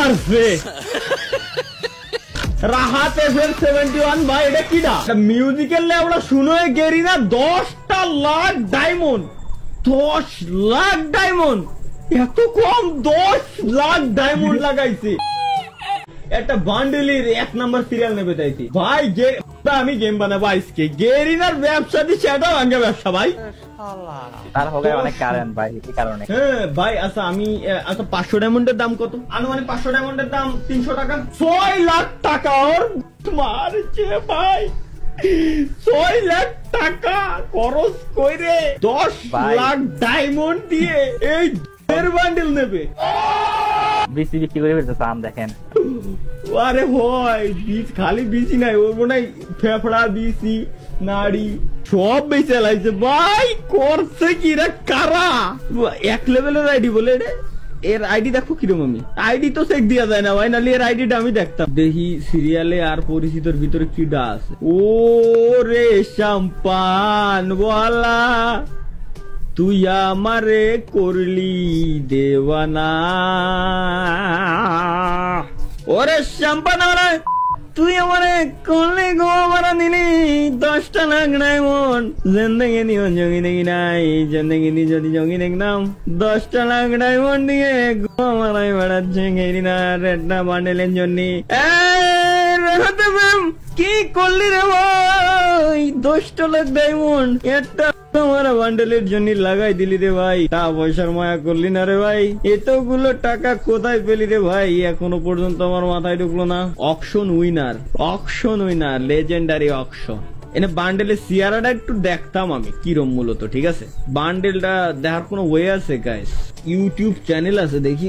মারছে রাহাত FM 71 ভাই, এটা কিডা? মিউজিক্যাল লেভেলটা শুনো, গেরিনা 10টা লাখ ডায়মন্ড। 10 লাখ ডায়মন্ড, এত কম? 10 লাখ ডায়মন্ড লাগাইছে। একটা বান্ডেলের 1 নাম্বার সিরিয়াল নেবে চাইছি ভাই। আমি গেম বানাবো আজকে। গেরিনার ব্যবসা দিচ্ছে, এটা ভাঙ্গা ব্যবসা ভাই। তার হবে অনেক কারণ ভাই, এই কারণে। হ্যাঁ ভাই, আচ্ছা আমি 500 ডায়মন্ডের দাম কত? আনুমানিক 500 ডায়মন্ডের দাম 300 টাকা। 6 লাখ টাকা ওর মারছে ভাই। 6 লাখ টাকা খরচ করে 10 লাখ ডায়মন্ড দিয়ে এই বান্ডেল নেবে। বিসি বিক্রি করে ফেলতেছে আম, দেখেন। আরে ভাই, বীজ খালি বীজই নাই, ওর মনে হয় ফেফড়া, বিসি, নাড়ি সব বেঁচে লাইছে ভাই। করছে কি রে কারা? 1 লেভেলের আইডি বলে রে। এর আইডি দেখো কিরকম? আমি আইডি তো চেক দিয়া যায় না ভাই, নাহলে এর আইডিটা আমি দেখতাম। দেখি সিরিয়ালে আর পরিচিতর ভিতরে কিডা আছে। ও রে শাম্পান ওয়ালা, তুই আমারে করলি দেওয়ানা। ওরে শাম্পান, তুই আমারে করলি গো মারা দিলি 10টা লাখ ডায়মন্ড। জিন্দগি নিও জঙ্গি দেখি নাই, জিন্দগি নি যদি জঙ্গি দেখলাম। 10টা লাখ ডায়মন্ড দিয়ে গো মারাই বেড়াচ্ছে গেরিনার একটা বান্ডেলের জন্য। কি করলি রে ভাই? 10টা লাখ ডায়মন্ড একটা আমার বান্ডেলের জন্য লাগাই দিলি রে ভাই। তা পয়সার মায়া করলি না রে ভাই? এতগুলো টাকা কোথায় পেলি রে ভাই? এখনো পর্যন্ত আমার মাথায় ঢুকলো না। Auction winner, legendary auction. এনে বান্ডেলের সিয়ারাটা একটু দেখতাম আমি কিরম মূলত, ঠিক আছে? বান্ডেলটা দেখার কোনো ওয়ে আছে গাইস? ইউটিউব চ্যানেল আছে দেখি।